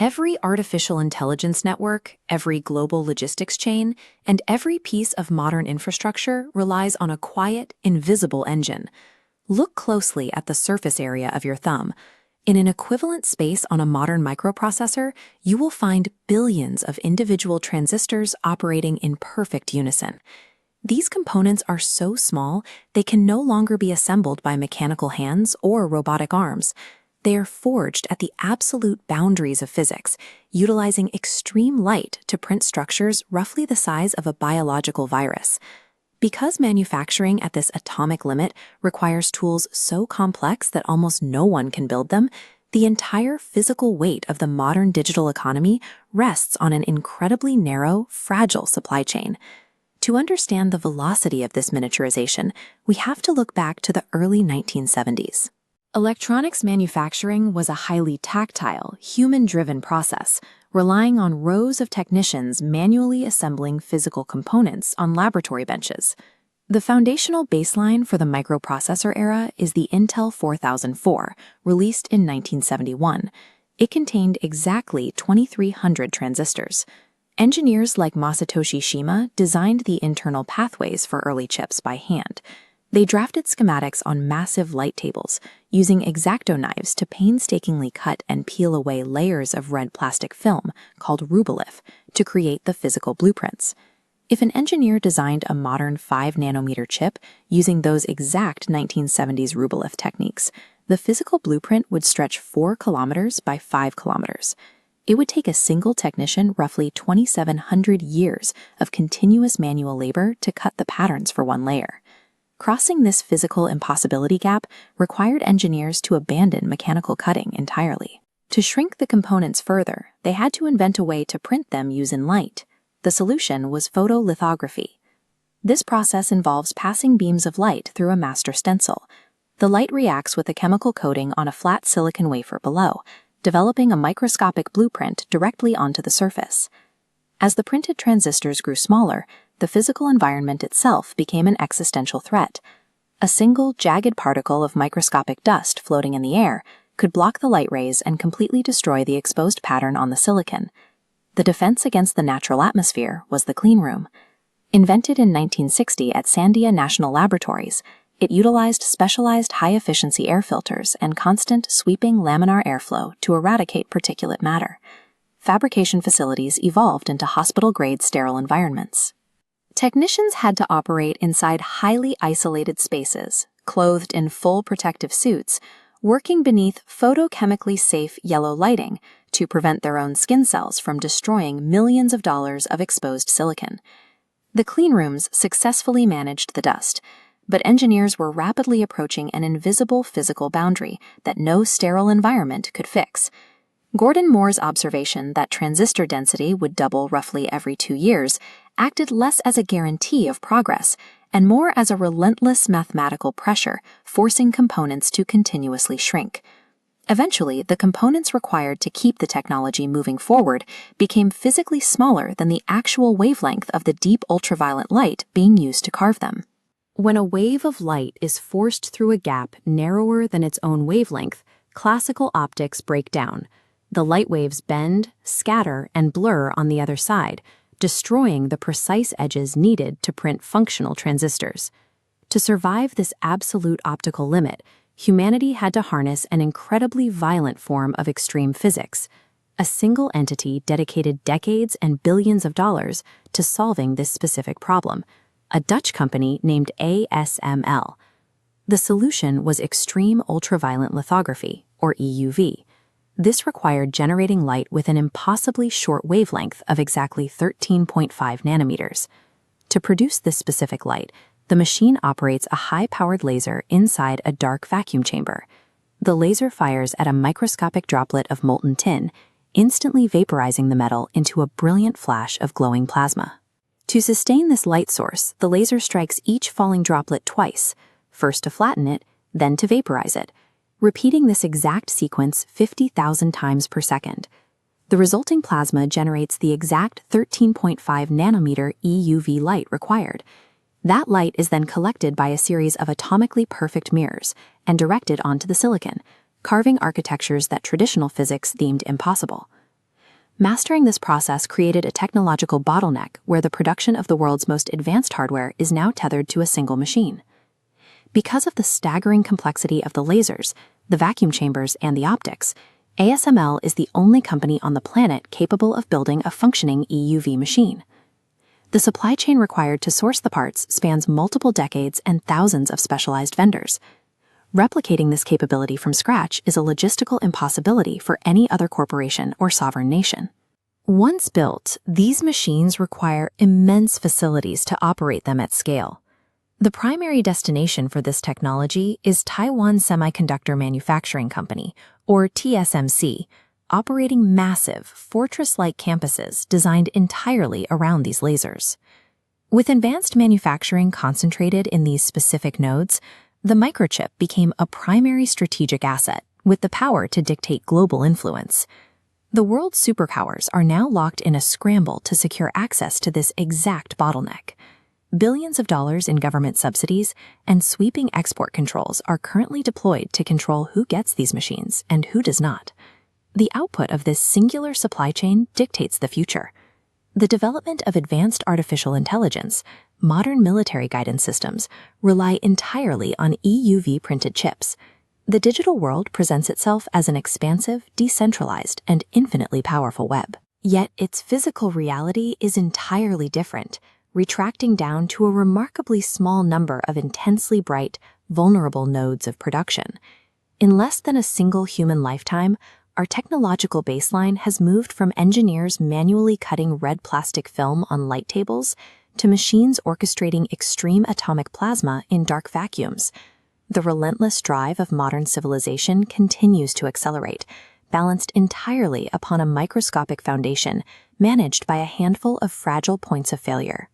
Every artificial intelligence network, every global logistics chain, and every piece of modern infrastructure relies on a quiet, invisible engine. Look closely at the surface area of your thumb. In an equivalent space on a modern microprocessor, you will find billions of individual transistors operating in perfect unison. These components are so small, they can no longer be assembled by mechanical hands or robotic arms. They are forged at the absolute boundaries of physics, utilizing extreme light to print structures roughly the size of a biological virus. Because manufacturing at this atomic limit requires tools so complex that almost no one can build them, the entire physical weight of the modern digital economy rests on an incredibly narrow, fragile supply chain. To understand the velocity of this miniaturization, we have to look back to the early 1970s. Electronics manufacturing was a highly tactile, human-driven process, relying on rows of technicians manually assembling physical components on laboratory benches. The foundational baseline for the microprocessor era is the Intel 4004, released in 1971. It contained exactly 2,300 transistors. Engineers like Masatoshi Shima designed the internal pathways for early chips by hand. They drafted schematics on massive light tables, using X-Acto knives to painstakingly cut and peel away layers of red plastic film, called Rubylith, to create the physical blueprints. If an engineer designed a modern 5-nanometer chip using those exact 1970s Rubylith techniques, the physical blueprint would stretch 4 kilometers by 5 kilometers. It would take a single technician roughly 2,700 years of continuous manual labor to cut the patterns for one layer. Crossing this physical impossibility gap required engineers to abandon mechanical cutting entirely. To shrink the components further, they had to invent a way to print them using light. The solution was photolithography. This process involves passing beams of light through a master stencil. The light reacts with a chemical coating on a flat silicon wafer below, developing a microscopic blueprint directly onto the surface. As the printed transistors grew smaller, the physical environment itself became an existential threat. A single, jagged particle of microscopic dust floating in the air could block the light rays and completely destroy the exposed pattern on the silicon. The defense against the natural atmosphere was the cleanroom. Invented in 1960 at Sandia National Laboratories, it utilized specialized high-efficiency air filters and constant, sweeping laminar airflow to eradicate particulate matter. Fabrication facilities evolved into hospital-grade sterile environments. Technicians had to operate inside highly isolated spaces, clothed in full protective suits, working beneath photochemically safe yellow lighting to prevent their own skin cells from destroying millions of dollars of exposed silicon. The cleanrooms successfully managed the dust, but engineers were rapidly approaching an invisible physical boundary that no sterile environment could fix. Gordon Moore's observation that transistor density would double roughly every 2 years acted less as a guarantee of progress and more as a relentless mathematical pressure forcing components to continuously shrink. Eventually, the components required to keep the technology moving forward became physically smaller than the actual wavelength of the deep ultraviolet light being used to carve them. When a wave of light is forced through a gap narrower than its own wavelength, classical optics break down. The light waves bend, scatter, and blur on the other side, destroying the precise edges needed to print functional transistors. To survive this absolute optical limit, humanity had to harness an incredibly violent form of extreme physics. A single entity dedicated decades and billions of dollars to solving this specific problem, a Dutch company named ASML. The solution was Extreme Ultraviolet Lithography, or EUV. This required generating light with an impossibly short wavelength of exactly 13.5 nanometers. To produce this specific light, the machine operates a high-powered laser inside a dark vacuum chamber. The laser fires at a microscopic droplet of molten tin, instantly vaporizing the metal into a brilliant flash of glowing plasma. To sustain this light source, the laser strikes each falling droplet twice, first to flatten it, then to vaporize it, repeating this exact sequence 50,000 times per second. The resulting plasma generates the exact 13.5 nanometer EUV light required. That light is then collected by a series of atomically perfect mirrors and directed onto the silicon, carving architectures that traditional physics deemed impossible. Mastering this process created a technological bottleneck where the production of the world's most advanced hardware is now tethered to a single machine. Because of the staggering complexity of the lasers, the vacuum chambers, and the optics, ASML is the only company on the planet capable of building a functioning EUV machine. The supply chain required to source the parts spans multiple decades and thousands of specialized vendors. Replicating this capability from scratch is a logistical impossibility for any other corporation or sovereign nation. Once built, these machines require immense facilities to operate them at scale. The primary destination for this technology is Taiwan Semiconductor Manufacturing Company, or TSMC, operating massive, fortress-like campuses designed entirely around these lasers. With advanced manufacturing concentrated in these specific nodes, the microchip became a primary strategic asset with the power to dictate global influence. The world's superpowers are now locked in a scramble to secure access to this exact bottleneck. Billions of dollars in government subsidies and sweeping export controls are currently deployed to control who gets these machines and who does not. The output of this singular supply chain dictates the future. The development of advanced artificial intelligence, modern military guidance systems, rely entirely on EUV-printed chips. The digital world presents itself as an expansive, decentralized, and infinitely powerful web. Yet its physical reality is entirely different, retracting down to a remarkably small number of intensely bright, vulnerable nodes of production. In less than a single human lifetime, our technological baseline has moved from engineers manually cutting red plastic film on light tables to machines orchestrating extreme atomic plasma in dark vacuums. The relentless drive of modern civilization continues to accelerate, balanced entirely upon a microscopic foundation managed by a handful of fragile points of failure.